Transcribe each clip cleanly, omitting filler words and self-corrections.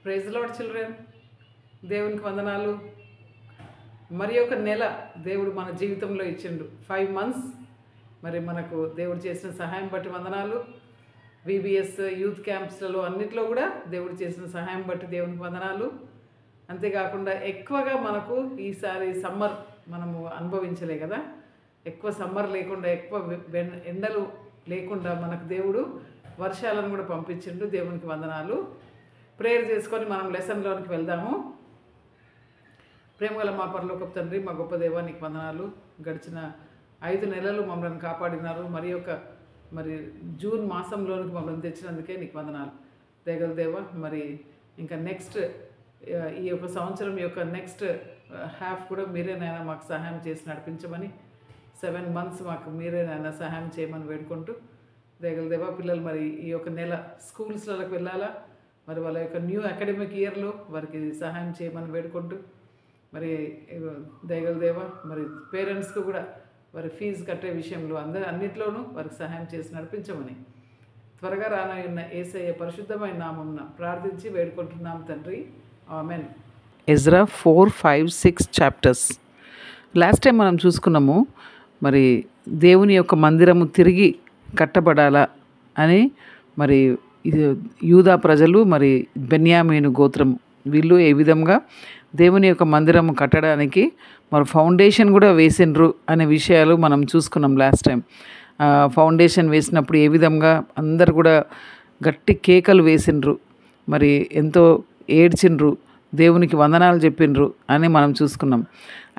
Praise lord children, దేవునికి వందనాలు. మరి ఒక నెల దేవుడు మన జీవితంలో ఇచ్చిండు. 5 months మరి మనకు దేవుడు చేసిన సహాయం బట్టి వందనాలు. VBS యూత్ క్యాంప్స్లలో అన్నిట్లో కూడా దేవుడు చేసిన సహాయం బట్టి దేవునికి వందనాలు. అంతేకాకుండా ఎక్కువగా మనకు ఈసారి సమ్మర్ మనము అనుభవించలే కదా, ఎక్కువ సమ్మర్ లేకుండా, ఎక్కువ ఎండలు లేకుండా మనకు దేవుడు వర్షాలను కూడా పంపించిండు. దేవునికి వందనాలు. ప్రేయర్ చేసుకొని మనం లెసన్లోనికి వెళ్దాము. ప్రేమగల మా పరలోకపు తండ్రి, మా గొప్ప దేవా, నీకు వందనాలు. గడిచిన 5 నెలలు మమ్మల్ని కాపాడినారు. మరి జూన్ మాసంలోనికి మమ్మల్ని తెచ్చినందుకే నీకు వందనాలు. దయగల దేవా, మరి ఇంకా నెక్స్ట్ ఈ యొక్క సంవత్సరం యొక్క నెక్స్ట్ హాఫ్ కూడా మీరేనైనా మాకు సహాయం చేసి నడిపించమని, 7 months మాకు మీరేనైనా సహాయం చేయమని వేడుకుంటూ, దయగల దేవా, పిల్లలు మరి ఈ యొక్క నెల స్కూల్స్లకు వెళ్ళాలా, మరి వాళ్ళ యొక్క న్యూ అకాడమిక్ ఇయర్లో వారికి సహాయం చేయమని వేడుకుంటూ, మరి దయగల దేవా, మరి పేరెంట్స్కి కూడా వారి ఫీజు కట్టే విషయంలో అన్నిట్లోనూ వారికి సహాయం చేసి నడిపించమని త్వరగా రానున్న యేసయ్య పరిశుద్ధమైన నామమున ప్రార్థించి వేడుకుంటున్నాం తండ్రి, amen. Ezra 4, 5, 6 chapters. Last time మనం చూసుకున్నాము, మరి దేవుని యొక్క మందిరము తిరిగి కట్టబడాలా అని. మరి ఇది యూదా ప్రజలు, మరి బెన్యామీను గోత్రం, వీళ్ళు ఏ విధంగా దేవుని యొక్క మందిరము కట్టడానికి మరి ఫౌండేషన్ కూడా వేసిండ్రు అనే విషయాలు మనం చూసుకున్నాం లాస్ట్ టైం. ఫౌండేషన్ వేసినప్పుడు ఏ విధంగా అందరు కూడా గట్టి కేకలు వేసిండ్రు, మరి ఎంతో ఏడ్చిండ్రు, దేవునికి వందనాలు చెప్పిండ్రు అని మనం చూసుకున్నాం.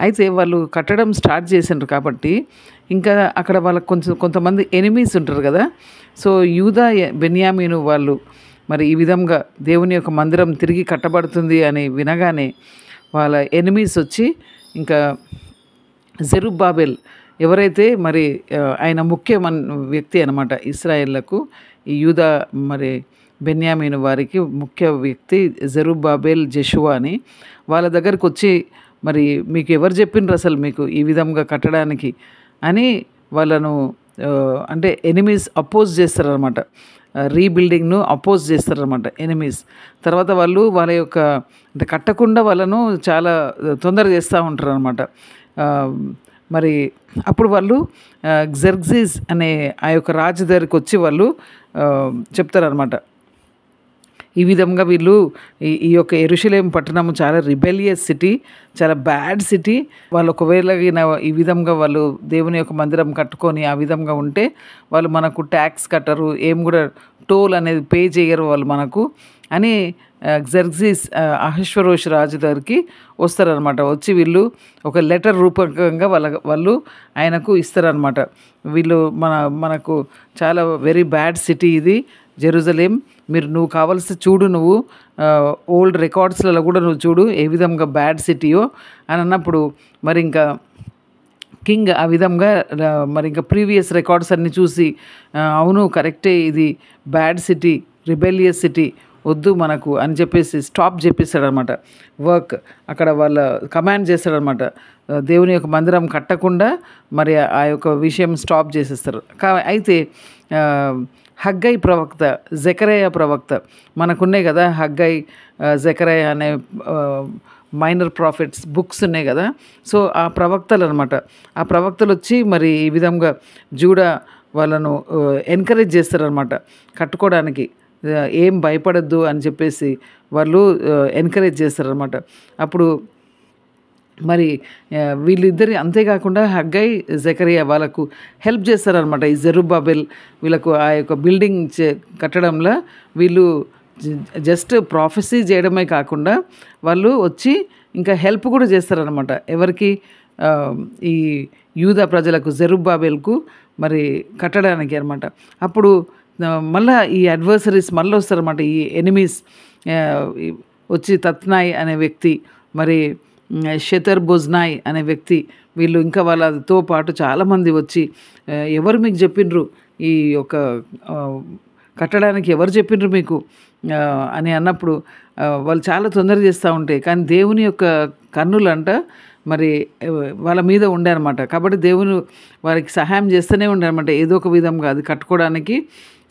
అయితే వాళ్ళు కట్టడం స్టార్ట్ చేసిండ్రు కాబట్టి ఇంకా అక్కడ వాళ్ళకి కొంతమంది ఎనిమీస్ ఉంటారు కదా. సో యూదా బెన్యామీను వాళ్ళు మరి ఈ విధంగా దేవుని యొక్క మందిరం తిరిగి కట్టబడుతుంది అని వినగానే వాళ్ళ ఎనిమీస్ వచ్చి, ఇంకా జెరుబ్బాబెల్ ఎవరైతే మరి ఆయన ముఖ్య వ్యక్తి అనమాట ఇశ్రాయేళ్లకు, ఈ యూదా మరి బెన్యామీను వారికి ముఖ్య వ్యక్తి జెరుబ్బాబెల్, జెషువా అని, వాళ్ళ దగ్గరికి వచ్చి, మరి మీకు ఎవరు చెప్పిండ్రు అసలు మీకు ఈ విధంగా కట్టడానికి అని వాళ్ళను అంటే ఎనిమీస్ అపోజ్ చేస్తారనమాట. రీబిల్డింగ్ను అపోజ్ చేస్తారనమాట ఎనిమీస్. తర్వాత వాళ్ళు వాళ్ళ యొక్క అంటే కట్టకుండా వాళ్ళను చాలా తొందర చేస్తూ ఉంటారు అనమాట. మరి అప్పుడు వాళ్ళు జెర్గ్జీస్ అనే ఆ యొక్క రాజు దగ్గరికి వచ్చి వాళ్ళు చెప్తారనమాట, ఈ విధంగా వీళ్ళు ఈ యొక్క యెరూషలేము పట్టణము చాలా రిబెలియస్ సిటీ, చాలా బ్యాడ్ సిటీ. వాళ్ళు ఒకవేళ ఈ విధంగా వాళ్ళు దేవుని యొక్క మందిరం కట్టుకొని ఆ విధంగా ఉంటే వాళ్ళు మనకు ట్యాక్స్ కట్టరు, ఏం కూడా టోల్ అనేది పే చేయరు వాళ్ళు మనకు అని జెర్గ్జీస్ అహష్వరోష్ రాజు దగ్గరికి వస్తారనమాట. వచ్చి వీళ్ళు ఒక లెటర్ రూపకంగా వాళ్ళు ఆయనకు ఇస్తారనమాట. వీళ్ళు మనకు చాలా వెరీ బ్యాడ్ సిటీ ఇది జెరూసలేం, నువ్వు కావాల్సి చూడు, నువ్వు ఓల్డ్ రికార్డ్స్లలో కూడా నువ్వు చూడు ఏ విధంగా బ్యాడ్ సిటీయో అని అన్నప్పుడు, మరి ఇంకా కింగ్ ఆ విధంగా మరి ఇంకా ప్రీవియస్ రికార్డ్స్ అన్నీ చూసి, అవును కరెక్టే, ఇది బ్యాడ్ సిటీ, రిబెలియస్ సిటీ, వద్దు మనకు అని చెప్పేసి స్టాప్ చెప్పేస్తాడనమాట వర్క్. అక్కడ వాళ్ళ కమాండ్ చేస్తాడనమాట, దేవుని యొక్క మందిరం కట్టకుండా మరి ఆ యొక్క విషయం స్టాప్ చేసేస్తారు. అయితే హగ్గై ప్రవక్త, జెకరయా ప్రవక్త మనకున్నాయి కదా, హగ్గై, జెకరయా అనే మైనర్ ప్రాఫిట్స్ బుక్స్ ఉన్నాయి కదా. సో ఆ ప్రవక్తలు అనమాట, ఆ ప్రవక్తలు వచ్చి మరి ఈ విధంగా జూడా వాళ్ళను ఎంకరేజ్ చేస్తారనమాట కట్టుకోవడానికి. ఏం భయపడద్దు అని చెప్పేసి వాళ్ళు ఎంకరేజ్ చేస్తారనమాట. అప్పుడు మరి వీళ్ళిద్దరి అంతేకాకుండా హగ్గై, జెకరియా వాళ్ళకు హెల్ప్ చేస్తారనమాట. ఈ జెరుబ్బాబెల్ వీళ్ళకు ఆ యొక్క బిల్డింగ్ కట్టడంలో వీళ్ళు జస్ట్ ప్రాఫెసీ చేయడమే కాకుండా వాళ్ళు వచ్చి ఇంకా హెల్ప్ కూడా చేస్తారనమాట. ఎవరికి? ఈ యూదా ప్రజలకు, జెరుబ్బాబెల్కు మరి కట్టడానికి అనమాట. అప్పుడు మళ్ళీ ఈ అడ్వర్సరీస్ మళ్ళీ వస్తారన్నమాట. ఈ ఎనిమీస్ వచ్చి తత్నాయ్ అనే వ్యక్తి, మరి షెతర్ బొజ్నాయ్ అనే వ్యక్తి, వీళ్ళు ఇంకా వాళ్ళతో పాటు చాలామంది వచ్చి, ఎవరు మీకు చెప్పిండ్రు ఈ యొక్క కట్టడానికి, ఎవరు చెప్పిండ్రు మీకు అని అన్నప్పుడు వాళ్ళు చాలా తొందర చేస్తూ ఉంటాయి. కానీ దేవుని యొక్క కన్నులంట మరి వాళ్ళ మీద ఉండే అనమాట. కాబట్టి దేవుని వారికి సహాయం చేస్తూనే ఉండే అనమాట, ఏదో ఒక విధంగా అది కట్టుకోవడానికి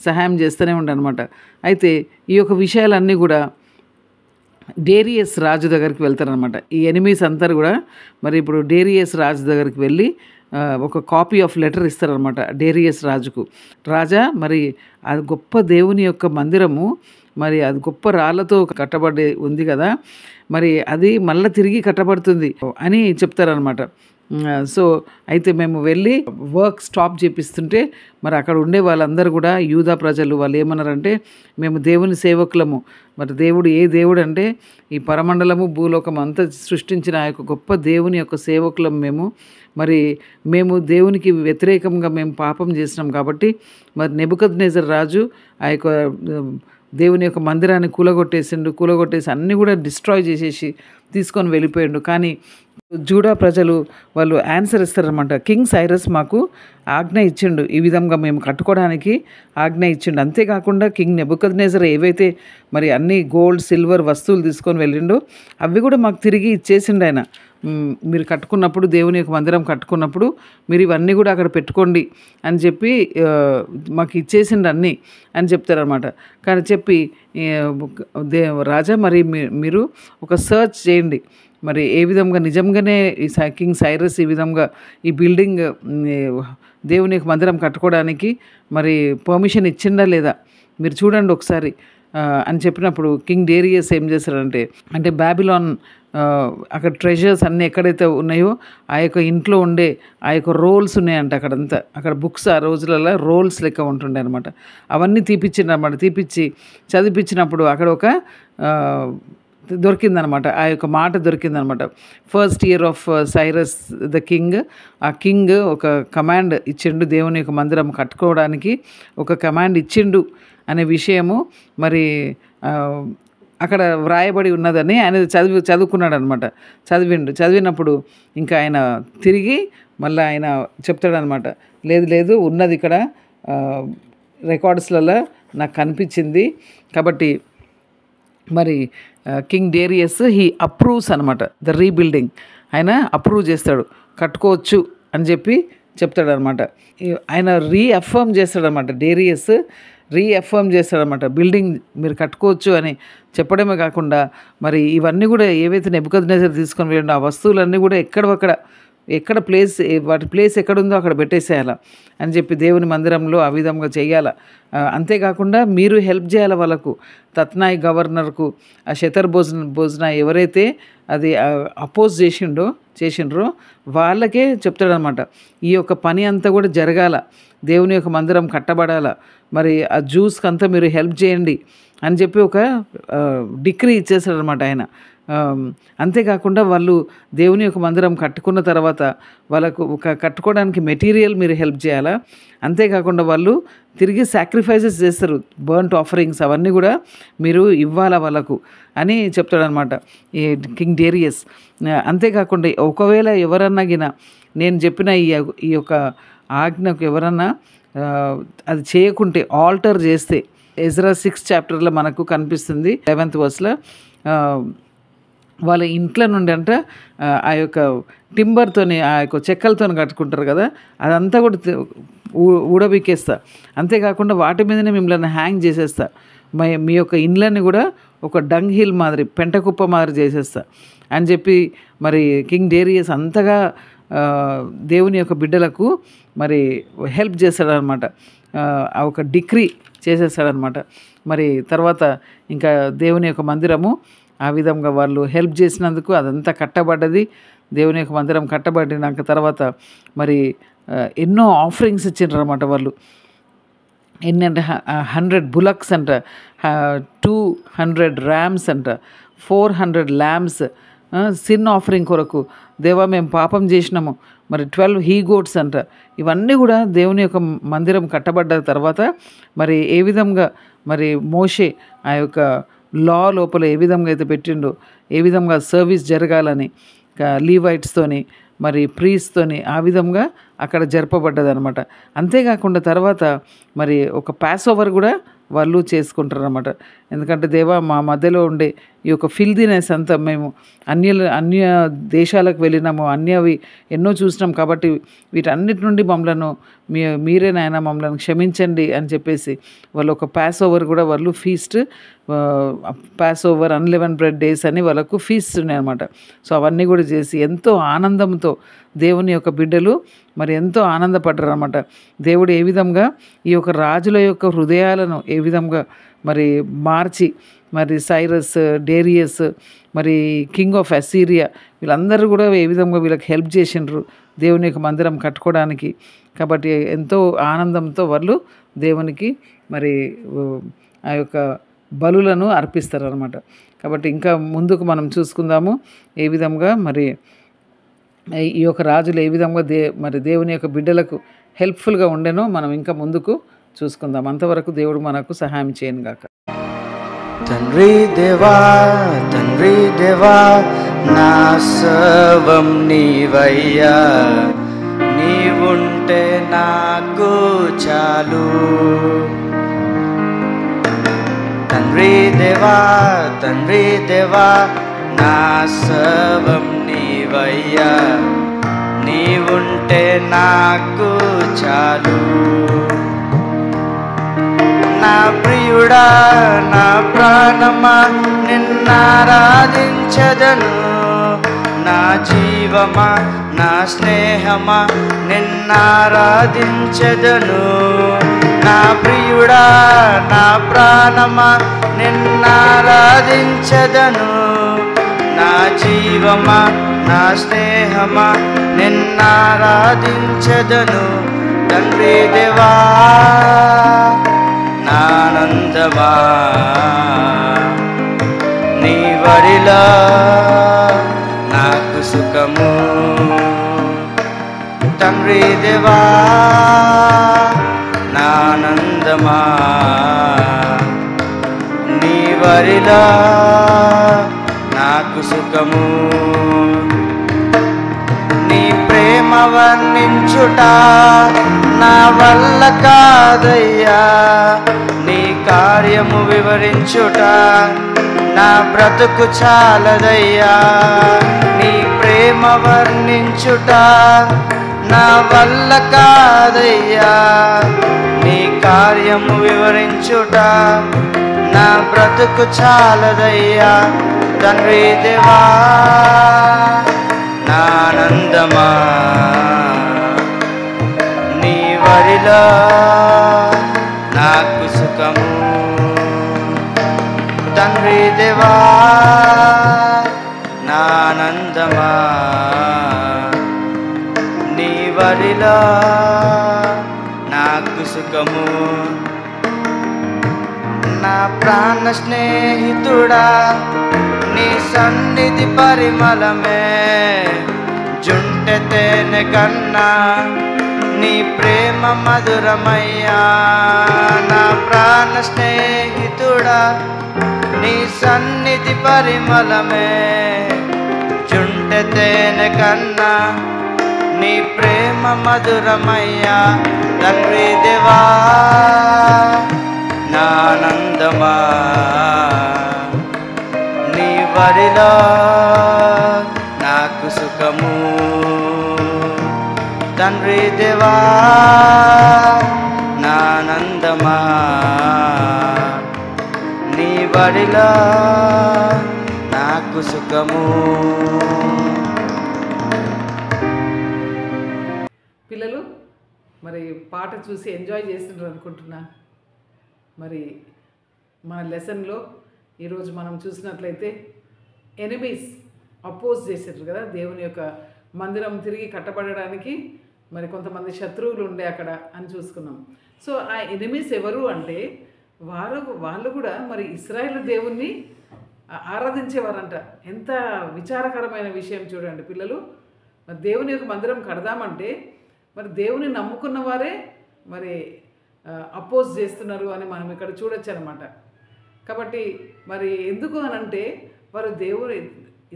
సహాయం చేస్తూనే ఉండే అనమాట. అయితే ఈ యొక్క విషయాలన్నీ కూడా డేరియస్ రాజు దగ్గరికి వెళ్తారనమాట. ఈ ఎనిమీస్ అందరు కూడా మరి ఇప్పుడు డేరియస్ రాజు దగ్గరికి వెళ్ళి ఒక కాపీ ఆఫ్ లెటర్ ఇస్తారనమాట డేరియస్ రాజుకు. రాజా, మరి అది గొప్ప దేవుని యొక్క మందిరము, మరి అది గొప్ప రాళ్ళతో కట్టబడి ఉంది కదా, మరి అది మళ్ళీ తిరిగి కట్టబడుతుంది అని చెప్తారనమాట. సో అయితే మేము వెళ్ళి వర్క్ స్టాప్ చేపిస్తుంటే మరి అక్కడ ఉండే వాళ్ళందరూ కూడా యూదా ప్రజలు వాళ్ళు ఏమన్నారంటే, మేము దేవుని సేవకులము, మరి దేవుడు ఏ దేవుడు అంటే ఈ పరమండలము భూలోకం అంతా సృష్టించిన ఆ యొక్క గొప్ప దేవుని యొక్క సేవకులం మరి మేము దేవునికి వ్యతిరేకంగా మేము పాపం చేసినాం కాబట్టి మరి నెబుకద్నెజర్ రాజు ఆ యొక్క దేవుని యొక్క మందిరాన్ని కూలగొట్టేసి అన్నీ కూడా డిస్ట్రాయ్ చేసేసి తీసుకొని వెళ్ళిపోయిండు. కానీ జూడా ప్రజలు వాళ్ళు ఆన్సర్ ఇస్తారనమాట. కింగ్ సైరస్ మాకు ఆజ్ఞ ఇచ్చిండు, ఈ విధంగా మేము కట్టుకోవడానికి ఆజ్ఞ ఇచ్చిండు. అంతేకాకుండా కింగ్ నెబుకద్నెజర్ ఏవైతే మరి అన్ని గోల్డ్ సిల్వర్ వస్తువులు తీసుకొని వెళ్ళిండో అవి కూడా మాకు తిరిగి ఇచ్చేసిండు ఆయన. మీరు కట్టుకున్నప్పుడు దేవుని యొక్క మందిరం కట్టుకున్నప్పుడు మీరు ఇవన్నీ కూడా అక్కడ పెట్టుకోండి అని చెప్పి మాకు ఇచ్చేసిండు అన్నీ అని చెప్తారనమాట. కానీ చెప్పి రాజా, మరి మీరు ఒక సర్చ్ చేయండి, మరి ఏ విధంగా నిజంగానే ఈ కింగ్ సైరస్ ఈ విధంగా ఈ బిల్డింగ్ దేవుని యొక్క మందిరం కట్టుకోవడానికి మరి పర్మిషన్ ఇచ్చిండా లేదా మీరు చూడండి ఒకసారి అని చెప్పినప్పుడు కింగ్ డేరియస్ ఏం చేస్తారంటే, అంటే బాబిలాన్ అక్కడ ట్రెజర్స్ అన్నీ ఎక్కడైతే ఉన్నాయో ఆ యొక్క ఇంట్లో ఉండే ఆ యొక్క రోల్స్ ఉన్నాయంట అక్కడంతా, అక్కడ బుక్స్ ఆ రోజులలో రోల్స్ లెక్క ఉంటుండే అనమాట. అవన్నీ తీపిచ్చిండనమాట. తీపిచ్చి చదివించినప్పుడు అక్కడ ఒక దొరికిందనమాట, ఆ యొక్క మాట దొరికిందనమాట. First year of Cyrus the king, ఆ కింగ్ ఒక కమాండ్ ఇచ్చిండు దేవుని యొక్క మందిరం కట్టుకోవడానికి ఒక కమాండ్ ఇచ్చిండు అనే విషయము మరి అక్కడ వ్రాయబడి ఉన్నదని ఆయన చదువుకున్నాడు అనమాట. చదివినప్పుడు ఇంకా ఆయన తిరిగి మళ్ళీ ఆయన చెప్తాడనమాట, లేదు ఉన్నది ఇక్కడ రికార్డ్స్లలో నాకు కనిపించింది కాబట్టి మరి కింగ్ డేరియస్ హీ అప్రూవ్స్ అనమాట ద రీబిల్డింగ్. ఆయన అప్రూవ్ చేస్తాడు, కట్టుకోవచ్చు అని చెప్పి చెప్తాడనమాట. ఆయన రీఅఫర్మ్ చేస్తాడనమాట, డేరియస్ రీఅఫర్మ్ చేస్తాడనమాట, బిల్డింగ్ మీరు కట్టుకోవచ్చు అని చెప్పడమే కాకుండా మరి ఇవన్నీ కూడా ఏవైతే నెబుకద్నెజర్ తీసుకొని వెళ్ళిండో ఆ వస్తువులన్నీ కూడా ఎక్కడ వాటి ప్లేస్ ఎక్కడుందో అక్కడ పెట్టేసేయాల అని చెప్పి దేవుని మందిరంలో ఆ విధంగా చేయాల. అంతేకాకుండా మీరు హెల్ప్ చేయాలి వాళ్ళకు, తత్నాయ్ గవర్నర్కు, ఆ శతర్ భోజన ఎవరైతే అది అపోజ్ చేసిండ్రో వాళ్ళకే చెప్తాడనమాట, ఈ యొక్క పని అంతా కూడా జరగాల, దేవుని యొక్క మందిరం కట్టబడాల, మరి ఆ జ్యూస్కి అంతా మీరు హెల్ప్ చేయండి అని చెప్పి ఒక డిక్రీ ఇచ్చేస్తాడనమాట ఆయన. అంతేకాకుండా వాళ్ళు దేవుని యొక్క మందిరం కట్టుకున్న తర్వాత వాళ్ళకు కట్టుకోవడానికి మెటీరియల్ మీరు హెల్ప్ చేయాలా, అంతేకాకుండా వాళ్ళు తిరిగి సాక్రిఫైసెస్ చేస్తారు, బర్న్ట్ ఆఫరింగ్స్ అవన్నీ కూడా మీరు ఇవ్వాలా వాళ్ళకు అని చెప్తాడనమాట ఈ కింగ్ డేరియస్. అంతేకాకుండా ఒకవేళ ఎవరన్నా నేను చెప్పిన ఈ యొక్క ఆజ్ఞకు ఎవరన్నా అది చేయకుంటే, ఆల్టర్ చేస్తే, ఎజ్రా 6 చాప్టర్లో మనకు కనిపిస్తుంది 11th వర్స్లో, వాళ్ళ ఇంట్లో నుండి అంట ఆ యొక్క టింబర్తోని ఆ యొక్క చెక్కలతో కట్టుకుంటారు కదా, అదంతా కూడా ఊడబిక్కేస్తా, అంతేకాకుండా వాటి మీదనే మిమ్మల్ని హ్యాంగ్ చేసేస్తా, మీ యొక్క ఇండ్లని కూడా ఒక డంగ్ హిల్ మాదిరి పెంటకుప్ప మాదిరి చేసేస్తా అని చెప్పి మరి కింగ్ డేరియస్ అంతగా దేవుని యొక్క బిడ్డలకు మరి హెల్ప్ చేస్తాడనమాట, ఆ ఒక డిక్రీ చేసేస్తాడనమాట. మరి తర్వాత ఇంకా దేవుని యొక్క మందిరము ఆ విధంగా వాళ్ళు హెల్ప్ చేసినందుకు అదంతా కట్టబడ్డది. దేవుని యొక్క మందిరం కట్టబడినాక తర్వాత మరి ఎన్నో ఆఫరింగ్స్ ఇచ్చిండ్రు అనమాట వాళ్ళు. ఎన్నంటే 100 bullocks అంట, 200 rams అంట, 400 lambs సిన్ ఆఫరింగ్ కొరకు. దేవా మేము పాపం చేసినాము, మరి 12 he goats అంట. ఇవన్నీ కూడా దేవుని యొక్క మందిరం కట్టబడ్డ తర్వాత మరి ఏ విధంగా మరి మోషే ఆ యొక్క లా లోపల ఏ విధంగా అయితే పెట్టిండో, ఏ విధంగా సర్వీస్ జరగాలని లీవైట్స్తోని మరి ప్రీస్తోని ఆ విధంగా అక్కడ జరపబడ్డది అనమాట. అంతేకాకుండా తర్వాత మరి ఒక పాస్ ఓవర్ కూడా వాళ్ళు చేసుకుంటారు అనమాట. ఎందుకంటే దేవా మా మధ్యలో ఉండే ఈ యొక్క ఫిల్దీనెస్ అంతా మేము అన్య దేశాలకు వెళ్ళినాము, అన్యవి ఎన్నో చూసినాం కాబట్టి వీటన్నిటి నుండి మమ్మలను మీరే నాయన మమ్మల్ని క్షమించండి అని చెప్పేసి వాళ్ళు ఒక పాస్ ఓవర్ కూడా వాళ్ళు feast, pass over unleavened bread days అని వాళ్ళకు ఫీస్ట్ ఉన్నాయన్నమాట. సో అవన్నీ కూడా చేసి ఎంతో ఆనందంతో దేవుని యొక్క బిడ్డలు మరి ఎంతో ఆనందపడ్డారు అనమాట. దేవుడు ఏ విధంగా ఈ యొక్క రాజుల యొక్క హృదయాలను ఏ విధంగా మరి మార్చి మరి సైరస్, డేరియస్, మరి కింగ్ ఆఫ్ అసీరియా వీళ్ళందరూ కూడా ఏ విధంగా వీళ్ళకి హెల్ప్ చేసిండ్రు దేవుని యొక్క మందిరం కట్టుకోవడానికి. కాబట్టి ఎంతో ఆనందంతో వాళ్ళు దేవునికి మరి ఆ యొక్క బలులను అర్పిస్తారనమాట. కాబట్టి ఇంకా ముందుకు మనం చూసుకుందాము ఏ విధంగా మరి ఈ యొక్క రాజులు ఏ విధంగా మరి దేవుని యొక్క బిడ్డలకు హెల్ప్ఫుల్గా ఉండేనో మనం ఇంకా ముందుకు చూసుకుందాం. అంతవరకు దేవుడు మనకు సహాయం చేయను గాక. తండ్రి దేవా, తండ్రి దేవా, నా సర్వం నీవయ్యా, నీవుంటే నాకు చాలు. తండ్రి దేవా, తండ్రి దేవా, నా సర్వం నీవయ్యా, నీవుంటే నాకు చాలు. నా ప్రియుడా, నా ప్రాణమా, నిన్నారాధించదను. నా జీవమా, నా స్నేహమా, నిన్నారాధించదను. నా ప్రియుడా, నా ప్రాణమా, నిన్నారాధించదను. నా జీవమా, నా స్నేహమా, నిన్నారాధించదను. తండ్రి దేవా, ఆనందమా, నీ వడిలో నాకు సుఖము. తండ్రి దేవా, ఆనందమా, నీ వడిలో నాకు సుఖము. నీ ప్రేమ వర్ణించుట నా వల్ల కాదయ్యా, నీ కార్యము వివరించుట నా బ్రతుకు చాలదయ్యా. నీ ప్రేమ వర్ణించుట నా వల్ల కాదయ్యా, నీ కార్యము వివరించుట నా బ్రతుకు చాలదయ్యా. తండ్రి దేవా, నా ఆనందమా, నీ వడిలో నాకు సుఖము. తండ్రి దేవా, నా ఆనందమా, నీ వడిలో నాకు సుఖము. నా ప్రాణ స్నేహితుడా, నీ సన్నిధి పరిమళమే జుంటె తేనె కన్నా నీ ప్రేమ మధురమయ్యా. నా ప్రాణ స్నేహితుడా, నీ సన్నిధి పరిమళమే జుంటె తేనె కన్నా నీ ప్రేమ మధురమయ్యా. తండ్రి దేవా, నా ఆనందమా, నీ వడిలో నాకు సుఖము. తండ్రి దేవా, నా ఆనందమా, నీ వడిలో నాకు సుఖము. పిల్లలు మరి పాట చూసి ఎంజాయ్ చేస్తున్నారు అనుకుంటున్నా. మరి మన లెసన్లో ఈరోజు మనం చూసినట్లయితే ఎనిమీస్ అపోజ్ చేసారు కదా దేవుని యొక్క మందిరం తిరిగి కట్టబడడానికి. మరి కొంతమంది శత్రువులు ఉండే అక్కడ అని చూసుకున్నాం. సో ఆ ఎనిమీస్ ఎవరు అంటే వాళ్ళు కూడా మరి ఇశ్రాయేలు దేవుణ్ణి ఆరాధించేవారంట. ఎంత విచారకరమైన విషయం చూడండి పిల్లలు. మరి దేవుని యొక్క మందిరం కడదామంటే మరి దేవుని నమ్ముకున్న వారే మరి అపోజ్ చేస్తున్నారు అని మనం ఇక్కడ చూడొచ్చు అనమాట. కాబట్టి మరి ఎందుకు అని అంటే వారు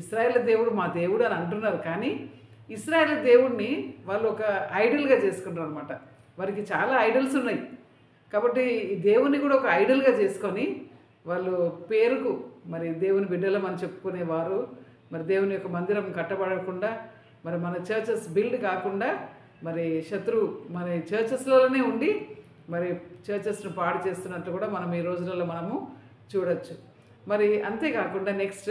ఇశ్రాయేలు దేవుడు మా దేవుడు అని అంటున్నారు, కానీ ఇశ్రాయేలు దేవుడిని వాళ్ళు ఒక ఐడల్గా చేసుకుంటారు అనమాట. వారికి చాలా ఐడల్స్ ఉన్నాయి. కాబట్టి ఈ దేవుని కూడా ఒక ఐడల్గా చేసుకొని వాళ్ళు పేరుకు మరి దేవుని బిడ్డలమని చెప్పుకునేవారు మరి దేవుని యొక్క మందిరం కట్టబడకుండా మరి మన చర్చెస్ బిల్డ్ కాకుండా మరి శత్రువు మన చర్చెస్లోనే ఉండి మరి చర్చెస్ను పాడు చేస్తున్నట్టు కూడా మనం ఈ రోజులలో మనము చూడొచ్చు. మరి అంతేకాకుండా నెక్స్ట్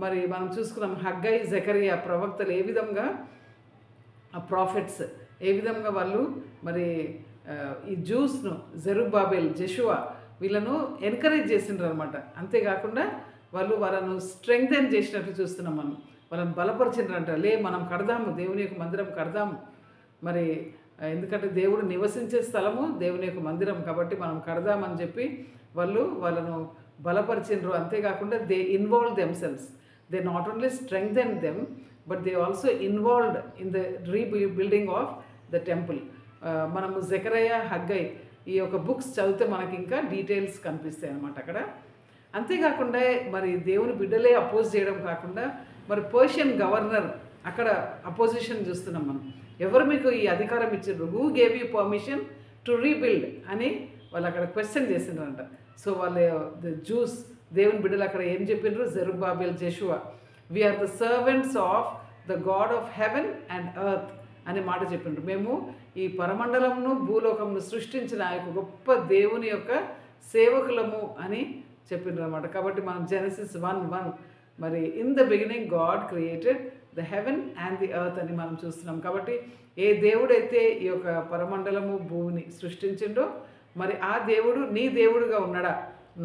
మరి మనం చూసుకున్నాం హగ్గై జకరియా ప్రవక్తలు ఏ విధంగా ఆ ప్రాఫిట్స్ ఏ విధంగా వాళ్ళు మరి ఈ జ్యూస్ను జెరుబ్బాబెల్ జెషువా వీళ్ళను ఎంకరేజ్ చేసిండ్రు అనమాట. అంతేకాకుండా వాళ్ళను స్ట్రెంగ్థెన్ చేసినట్టు చూస్తున్నాం మనం, వాళ్ళని బలపరిచిండ్రంట. మనం కడదాము, దేవుని యొక్క మందిరం కడదాము. మరి ఎందుకంటే దేవుడు నివసించే స్థలము దేవుని యొక్క మందిరం కాబట్టి మనం కడదామని చెప్పి వాళ్ళను బలపరిచిండ్రు. అంతేకాకుండా they involve themselves, they not only strengthen them but they also involved in the rebuilding of the temple. మనము జకరియా హగ్గై ఈ యొక్క బుక్స్ చదివితే మనకి ఇంకా డీటెయిల్స్ కనిపిస్తాయి అన్నమాట అక్కడ. అంతేకాకుండా మరి దేవుని బిడ్డలే అపోజ్ చేయడం కాకుండా మరి పర్షియన్ గవర్నర్ అక్కడ అపోజిషన్ చూస్తున్నాం మనం. ఎవరు మీకు ఈ అధికారం ఇచ్చిండ్రు, who gave you permission to rebuild అని వాళ్ళు అక్కడ క్వశ్చన్ చేసిండ్రంట. సో వాళ్ళు జ్యూస్ దేవుని బిడ్డలు అక్కడ ఏం చెప్పిండ్రు, Zerubbabel Jeshua we are the servants of the God of heaven and earth అనే మాట చెప్పిండ్రు. మేము ఈ పరమండలంను భూలోకంను సృష్టించిన ఆ యొక్క గొప్ప దేవుని యొక్క సేవకులము అని చెప్పిండ్రు అనమాట. కాబట్టి మనం జెనసిస్ 1:1 మరి in the beginning God created the heaven and the earth అని మనం చూస్తున్నాం. కాబట్టి ఏ దేవుడైతే ఈ యొక్క పరమండలము భూమిని సృష్టించిండో మరి ఆ దేవుడు నీ దేవుడుగా ఉన్నాడా,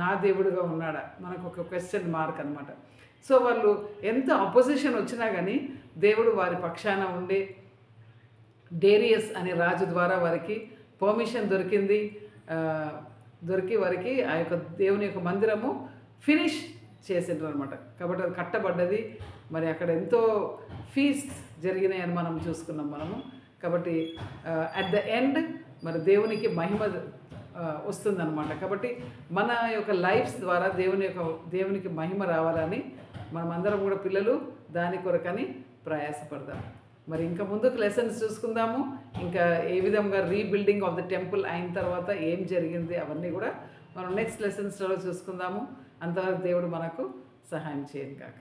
నా దేవుడుగా ఉన్నాడా, మనకు ఒక క్వశ్చన్ మార్క్ అనమాట. సో వాళ్ళు ఎంత అపోజిషన్ వచ్చినా కానీ దేవుడు వారి పక్షాన ఉండి డేరియస్ అనే రాజు ద్వారా వారికి పర్మిషన్ దొరికి వారికి ఆ యొక్క దేవుని యొక్క మందిరము ఫినిష్ చేసిండ్రు అనమాట. కాబట్టి అది కట్టబడ్డది. మరి అక్కడ ఎంతో ఫీస్ట్ జరిగినాయని మనం చూసుకున్నాం మనము. కాబట్టి అట్ ద ఎండ్ మరి దేవునికి మహిమ వస్తుందన్నమాట. కాబట్టి మన యొక్క లైఫ్స్ ద్వారా దేవునికి మహిమ రావాలని మనమందరం కూడా పిల్లలు దాని కొరకని ప్రయాసపడదాం. మరి ఇంకా ముందుకు లెసన్స్ చూసుకుందాము. ఇంకా ఏ విధంగా రీబిల్డింగ్ ఆఫ్ ద టెంపుల్ అయిన తర్వాత ఏం జరిగింది అవన్నీ కూడా మనం నెక్స్ట్ లెసన్స్లో చూసుకుందాము. అంతవరకు దేవుడు మనకు సహాయం చేయను కాక.